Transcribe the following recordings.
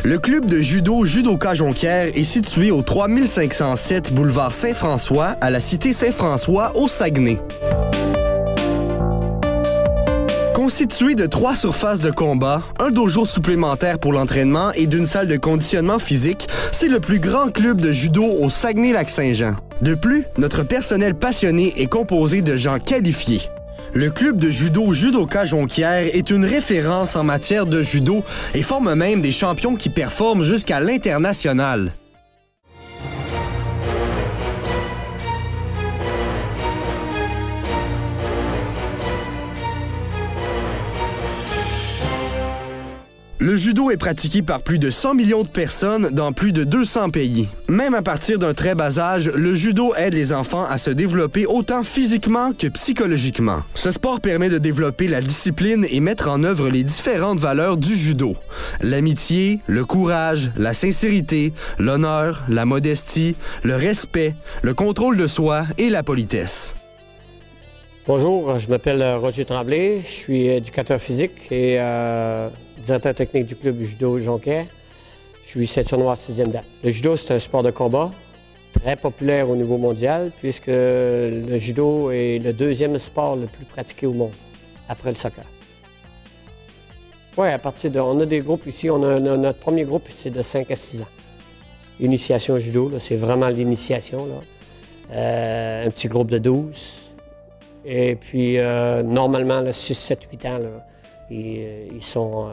Le club de judo Judoka Jonquière est situé au 3507 boulevard Saint-François à la cité Saint-François au Saguenay. Constitué de 3 surfaces de combat, un dojo supplémentaire pour l'entraînement et d'une salle de conditionnement physique, c'est le plus grand club de judo au Saguenay-Lac-Saint-Jean. De plus, notre personnel passionné est composé de gens qualifiés. Le club de judo Judoka Jonquière est une référence en matière de judo et forme même des champions qui performent jusqu'à l'international. Le judo est pratiqué par plus de 100 millions de personnes dans plus de 200 pays. Même à partir d'un très bas âge, le judo aide les enfants à se développer autant physiquement que psychologiquement. Ce sport permet de développer la discipline et mettre en œuvre les différentes valeurs du judo. L'amitié, le courage, la sincérité, l'honneur, la modestie, le respect, le contrôle de soi et la politesse. Bonjour, je m'appelle Roger Tremblay, je suis éducateur physique et directeur technique du club judo Jonquière. Je suis ceinture noire 6e dan. Le judo, c'est un sport de combat très populaire au niveau mondial puisque le judo est le 2e sport le plus pratiqué au monde, après le soccer. Oui, on a des groupes ici, notre premier groupe, c'est de 5 à 6 ans. Initiation au judo, c'est vraiment l'initiation. Un petit groupe de 12. Et puis, normalement, 6, 7, 8 ans, là, ils sont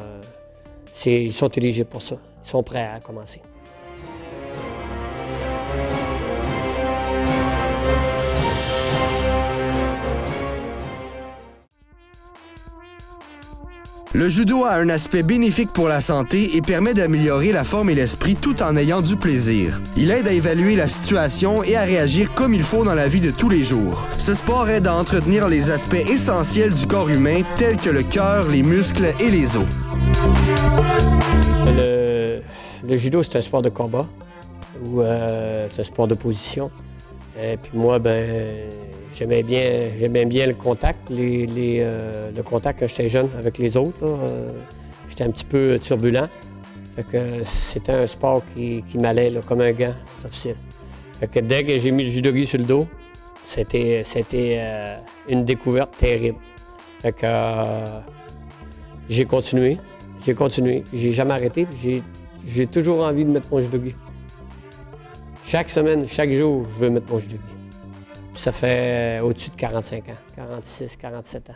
éligibles pour ça. Ils sont prêts à commencer. Le judo a un aspect bénéfique pour la santé et permet d'améliorer la forme et l'esprit tout en ayant du plaisir. Il aide à évaluer la situation et à réagir comme il faut dans la vie de tous les jours. Ce sport aide à entretenir les aspects essentiels du corps humain tels que le cœur, les muscles et les os. Le judo, c'est un sport de combat ou c'est un sport de position. Et puis moi, j'aimais bien le contact, le contact quand j'étais jeune avec les autres. J'étais un petit peu turbulent. Fait que c'était un sport qui m'allait comme un gant, c'est officiel. Fait que dès que j'ai mis le judogi sur le dos, c'était une découverte terrible. Fait que j'ai continué, j'ai jamais arrêté. J'ai toujours envie de mettre mon judogi. Chaque semaine, chaque jour, je veux mettre mon judogi. Ça fait au-dessus de 45 ans, 46, 47 ans.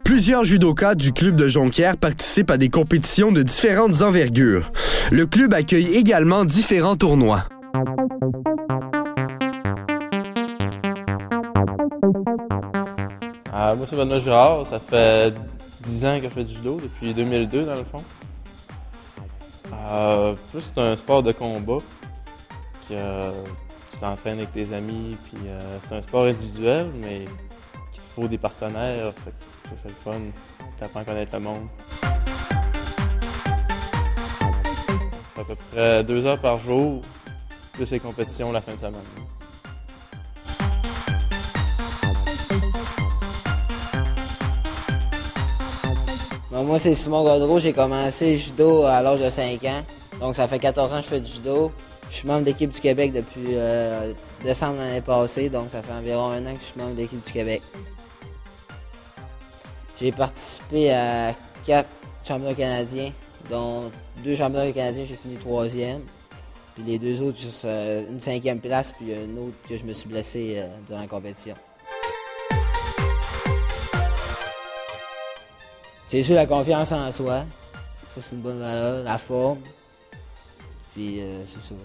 Plusieurs judokas du club de Jonquière participent à des compétitions de différentes envergures. Le club accueille également différents tournois. Moi, c'est Benoît Girard. Ça fait 10 ans que je fais du judo, depuis 2002 dans le fond. Plus c'est un sport de combat que tu t'entraînes avec tes amis. Puis c'est un sport individuel, mais qu'il faut des partenaires. Fait que ça fait le fun. T'apprends à connaître le monde. À peu près 2 heures par jour, plus les compétitions la fin de semaine. Moi, c'est Simon Godreau. J'ai commencé le judo à l'âge de 5 ans. Donc, ça fait 14 ans que je fais du judo. Je suis membre d'équipe du Québec depuis décembre de l'année passée. Donc, ça fait environ 1 an que je suis membre d'équipe du Québec. J'ai participé à 4 championnats canadiens, dont 2 championnats canadiens, j'ai fini 3e. Puis les 2 autres, juste une 5e place, puis une autre que je me suis blessé durant la compétition. C'est sûr, la confiance en soi. Ça, c'est une bonne valeur. La forme. Puis, c'est ça.